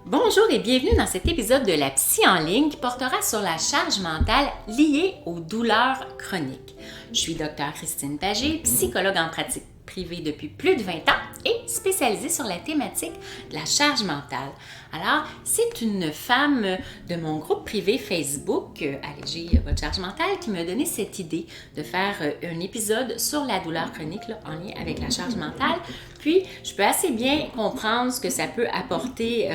Bonjour et bienvenue dans cet épisode de la Psy en ligne qui portera sur la charge mentale liée aux douleurs chroniques. Je suis Dr Christine Pagé, psychologue en pratique privée depuis plus de 20 ans et spécialisée sur la thématique de la charge mentale. Alors, c'est une femme de mon groupe privé Facebook, Alléger votre charge mentale, qui m'a donné cette idée de faire un épisode sur la douleur chronique là, en lien avec la charge mentale. Puis, je peux assez bien comprendre ce que ça peut apporter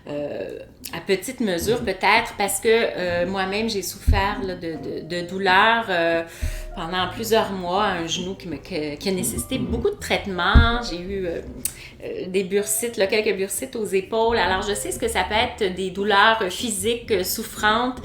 à petite mesure peut-être parce que moi-même, j'ai souffert là, de douleurs pendant plusieurs mois, un genou qui a nécessité beaucoup de traitements. J'ai eu des bursites, là, quelques bursites aux épaules. Alors, je sais ce que ça peut être des douleurs physiques souffrantes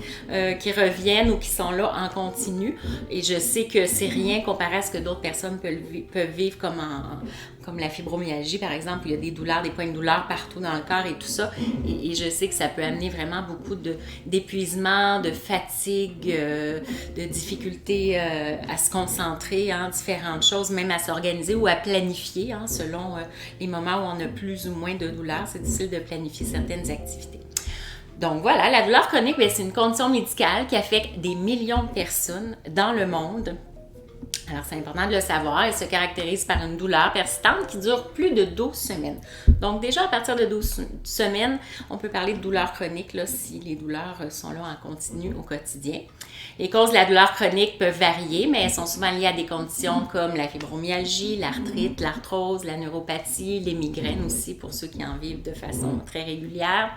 qui reviennent ou qui sont là en continu. Et je sais que c'est rien comparé à ce que d'autres personnes peuvent vivre comme la fibromyalgie, par exemple, où il y a des douleurs, des points de douleur partout dans le corps et tout ça. Et je sais que ça peut amener vraiment beaucoup d'épuisement, de fatigue, de difficulté à se concentrer en différentes choses, même à s'organiser ou à planifier, selon les moments où on a plus ou moins de douleur. C'est difficile de planifier certaines activités. Donc voilà, la douleur chronique, c'est une condition médicale qui affecte des millions de personnes dans le monde. Alors, c'est important de le savoir. Elle se caractérise par une douleur persistante qui dure plus de 12 semaines. Donc, déjà, à partir de 12 semaines, on peut parler de douleur chronique là, si les douleurs sont là en continu au quotidien. Les causes de la douleur chronique peuvent varier, mais elles sont souvent liées à des conditions comme la fibromyalgie, l'arthrite, l'arthrose, la neuropathie, les migraines aussi, pour ceux qui en vivent de façon très régulière.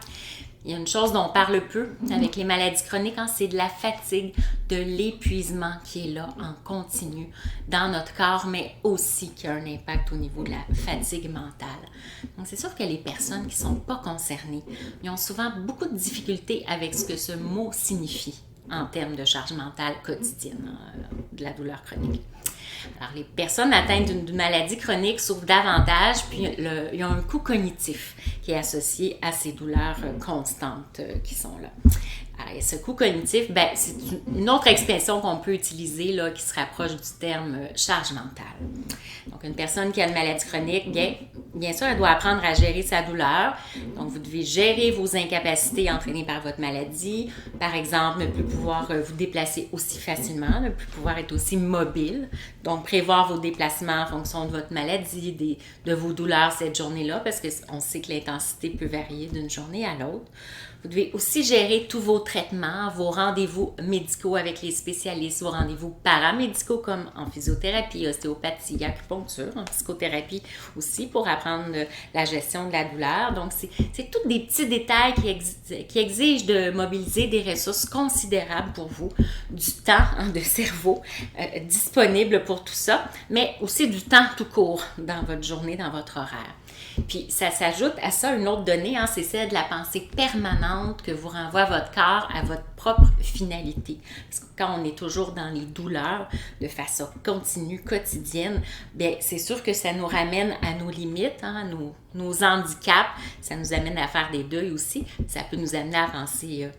Il y a une chose dont on parle peu avec les maladies chroniques, c'est de la fatigue, de l'épuisement qui est là en continu dans notre corps, mais aussi qui a un impact au niveau de la fatigue mentale. Donc, c'est sûr que les personnes qui ne sont pas concernées, ils ont souvent beaucoup de difficultés avec ce que ce mot signifie en termes de charge mentale quotidienne, de la douleur chronique. Alors, les personnes atteintes d'une maladie chronique souffrent davantage, puis il y a un coût cognitif qui est associé à ces douleurs constantes qui sont là. Alors, ce coût cognitif, c'est une autre expression qu'on peut utiliser là, qui se rapproche du terme charge mentale. Donc, une personne qui a une maladie chronique, bien sûr, elle doit apprendre à gérer sa douleur. Donc, vous devez gérer vos incapacités entraînées par votre maladie. Par exemple, ne plus pouvoir vous déplacer aussi facilement, ne plus pouvoir être aussi mobile. Donc, prévoir vos déplacements en fonction de votre maladie, de vos douleurs cette journée-là, parce qu'on sait que l'intensité peut varier d'une journée à l'autre. Vous devez aussi gérer tous vos traitements, vos rendez-vous médicaux avec les spécialistes, vos rendez-vous paramédicaux comme en physiothérapie, ostéopathie, acupuncture, en psychothérapie aussi pour apprendre la gestion de la douleur. Donc, c'est tous des petits détails qui exigent de mobiliser des ressources considérables pour vous, du temps de cerveau disponible pour tout ça, mais aussi du temps tout court dans votre journée, dans votre horaire. Puis, ça s'ajoute à ça une autre donnée, c'est celle de la pensée permanente que vous renvoie votre corps à votre propre finalité. Parce que quand on est toujours dans les douleurs de façon continue, quotidienne, bien, c'est sûr que ça nous ramène à nos limites, nos handicaps. Ça nous amène à faire des deuils aussi. Ça peut nous amener à avancer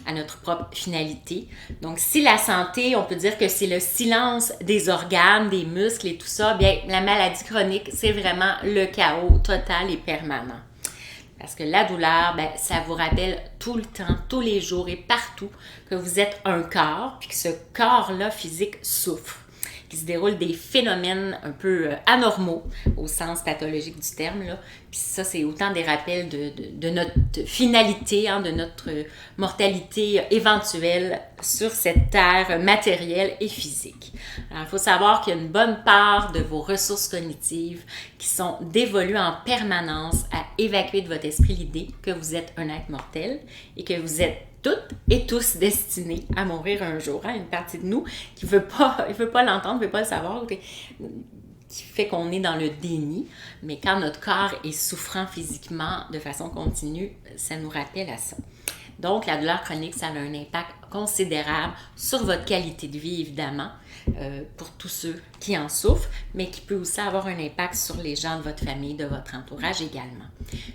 à notre propre finalité. Donc, si la santé, on peut dire que c'est le silence des organes, des muscles et tout ça, bien, la maladie chronique, c'est vraiment le chaos total et permanent. Parce que la douleur, ça vous rappelle tout le temps, tous les jours et partout que vous êtes un corps, puis que ce corps-là physique souffre, qu'il se déroule des phénomènes un peu anormaux au sens pathologique du terme, là. Puis ça, c'est autant des rappels de notre finalité, de notre mortalité éventuelle sur cette terre matérielle et physique. Alors, il faut savoir qu'il y a une bonne part de vos ressources cognitives qui sont dévolues en permanence à évacuer de votre esprit l'idée que vous êtes un être mortel et que vous êtes toutes et tous destinés à mourir un jour. Une partie de nous qui ne veut pas l'entendre, ne veut pas le savoir, qui fait qu'on est dans le déni. Mais quand notre corps est souffrant physiquement de façon continue, ça nous rappelle à ça. Donc, la douleur chronique, ça a un impact considérable sur votre qualité de vie, évidemment, pour tous ceux qui en souffrent, mais qui peut aussi avoir un impact sur les gens de votre famille, de votre entourage également.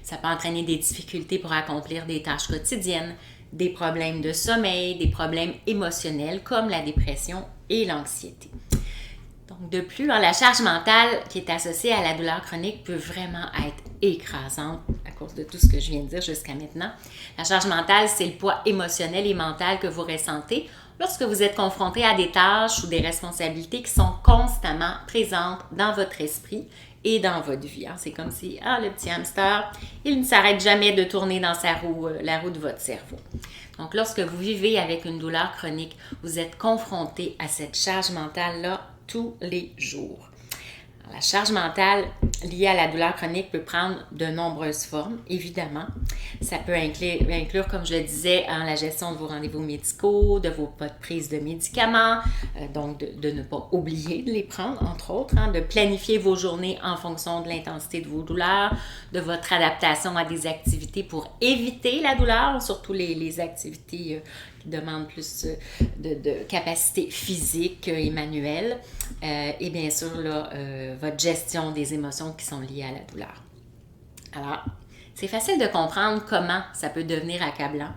Ça peut entraîner des difficultés pour accomplir des tâches quotidiennes, des problèmes de sommeil, des problèmes émotionnels comme la dépression et l'anxiété. Donc De plus, la charge mentale qui est associée à la douleur chronique peut vraiment être écrasante à cause de tout ce que je viens de dire jusqu'à maintenant. La charge mentale, c'est le poids émotionnel et mental que vous ressentez lorsque vous êtes confronté à des tâches ou des responsabilités qui sont constamment présentes dans votre esprit et dans votre vie. C'est comme si, le petit hamster, il ne s'arrête jamais de tourner dans sa roue, la roue de votre cerveau. Donc, lorsque vous vivez avec une douleur chronique, vous êtes confronté à cette charge mentale-là tous les jours. Alors, la charge mentale liée à la douleur chronique peut prendre de nombreuses formes, évidemment. Ça peut inclure, comme je le disais, la gestion de vos rendez-vous médicaux, de vos prises de médicaments, donc de ne pas oublier de les prendre, entre autres, de planifier vos journées en fonction de l'intensité de vos douleurs, de votre adaptation à des activités pour éviter la douleur, surtout les activités qui demandent plus de capacité physique et manuelle, et bien sûr, votre gestion des émotions qui sont liées à la douleur. Alors, c'est facile de comprendre comment ça peut devenir accablant,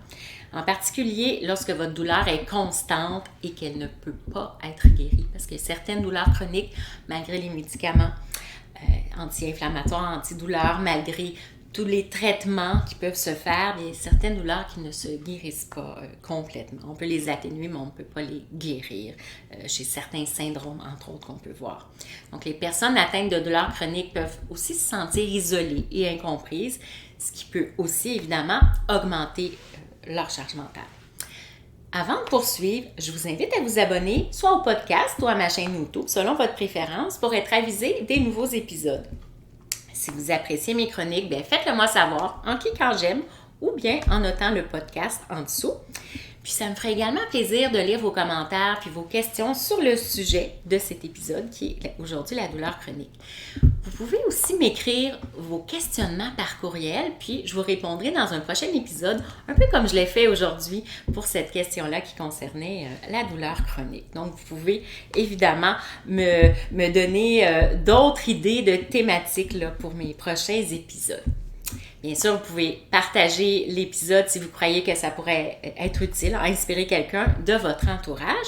en particulier lorsque votre douleur est constante et qu'elle ne peut pas être guérie, parce que certaines douleurs chroniques, malgré les médicaments anti-inflammatoires, antidouleurs, malgré tous les traitements qui peuvent se faire, il y a certaines douleurs qui ne se guérissent pas complètement. On peut les atténuer, mais on ne peut pas les guérir chez certains syndromes, entre autres, qu'on peut voir. Donc, les personnes atteintes de douleurs chroniques peuvent aussi se sentir isolées et incomprises, ce qui peut aussi, évidemment, augmenter leur charge mentale. Avant de poursuivre, je vous invite à vous abonner soit au podcast ou à ma chaîne YouTube, selon votre préférence, pour être avisé des nouveaux épisodes. Si vous appréciez mes chroniques, faites-le moi savoir en cliquant j'aime ou bien en notant le podcast en dessous. Puis ça me ferait également plaisir de lire vos commentaires puis vos questions sur le sujet de cet épisode qui est aujourd'hui la douleur chronique. Vous pouvez aussi m'écrire vos questionnements par courriel, puis je vous répondrai dans un prochain épisode, un peu comme je l'ai fait aujourd'hui pour cette question-là qui concernait la douleur chronique. Donc, vous pouvez évidemment me donner d'autres idées de thématiques là, pour mes prochains épisodes. Bien sûr, vous pouvez partager l'épisode si vous croyez que ça pourrait être utile, inspirer quelqu'un de votre entourage.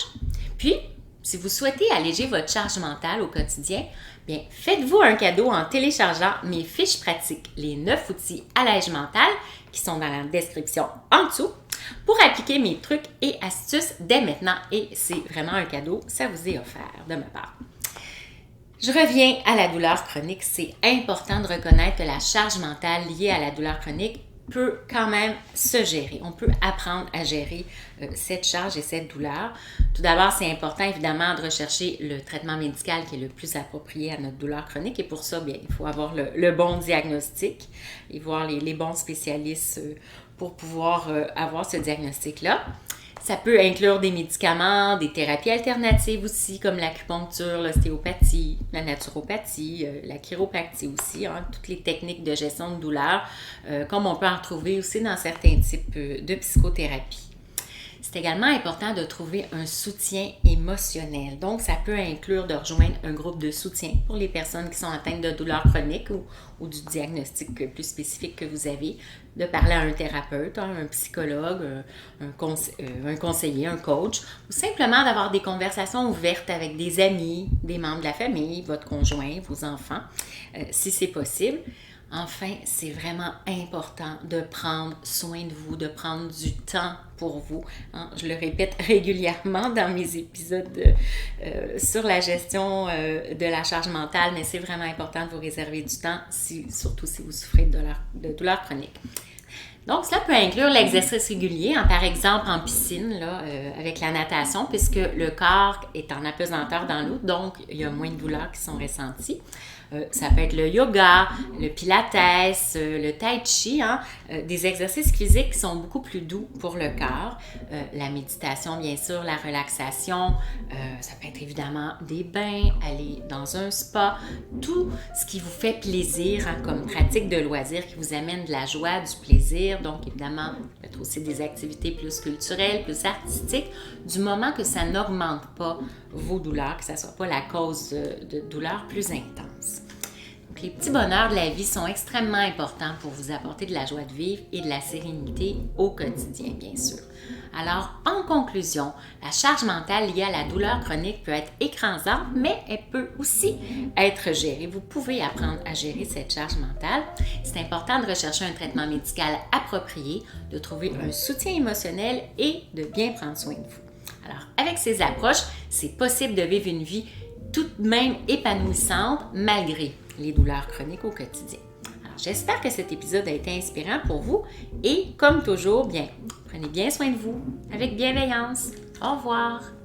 Puis, si vous souhaitez alléger votre charge mentale au quotidien, faites-vous un cadeau en téléchargeant mes fiches pratiques, les 9 outils allège mental qui sont dans la description en dessous pour appliquer mes trucs et astuces dès maintenant. Et c'est vraiment un cadeau, ça vous est offert de ma part. Je reviens à la douleur chronique. C'est important de reconnaître que la charge mentale liée à la douleur chronique peut quand même se gérer. On peut apprendre à gérer cette charge et cette douleur. Tout d'abord, c'est important évidemment de rechercher le traitement médical qui est le plus approprié à notre douleur chronique et pour ça, il faut avoir le bon diagnostic et voir les bons spécialistes pour pouvoir avoir ce diagnostic-là. Ça peut inclure des médicaments, des thérapies alternatives aussi, comme l'acupuncture, l'ostéopathie, la naturopathie, la chiropractie aussi, toutes les techniques de gestion de douleur, comme on peut en retrouver aussi dans certains types de psychothérapie. C'est également important de trouver un soutien émotionnel. Donc, ça peut inclure de rejoindre un groupe de soutien pour les personnes qui sont atteintes de douleurs chroniques ou du diagnostic plus spécifique que vous avez, de parler à un thérapeute, un psychologue, un conseiller, un coach, ou simplement d'avoir des conversations ouvertes avec des amis, des membres de la famille, votre conjoint, vos enfants, si c'est possible. Enfin, c'est vraiment important de prendre soin de vous, de prendre du temps pour vous. Je le répète régulièrement dans mes épisodes sur la gestion de la charge mentale, mais c'est vraiment important de vous réserver du temps, surtout si vous souffrez de douleurs chroniques. Donc, cela peut inclure l'exercice régulier, par exemple en piscine, avec la natation, puisque le corps est en apesanteur dans l'eau, donc il y a moins de douleurs qui sont ressenties. Ça peut être le yoga, le pilates, le tai chi, des exercices physiques qui sont beaucoup plus doux pour le corps. La méditation, bien sûr, la relaxation, ça peut être évidemment des bains, aller dans un spa, tout ce qui vous fait plaisir comme pratique de loisirs qui vous amène de la joie, du plaisir. Donc, évidemment, peut-être aussi des activités plus culturelles, plus artistiques, du moment que ça n'augmente pas vos douleurs, que ça ne soit pas la cause de douleurs plus intenses. Les petits bonheurs de la vie sont extrêmement importants pour vous apporter de la joie de vivre et de la sérénité au quotidien, bien sûr. Alors, en conclusion, la charge mentale liée à la douleur chronique peut être écrasante, mais elle peut aussi être gérée. Vous pouvez apprendre à gérer cette charge mentale. C'est important de rechercher un traitement médical approprié, de trouver un soutien émotionnel et de bien prendre soin de vous. Alors, avec ces approches, c'est possible de vivre une vie tout de même épanouissante malgré les douleurs chroniques au quotidien. Alors, j'espère que cet épisode a été inspirant pour vous et, comme toujours, prenez bien soin de vous avec bienveillance. Au revoir!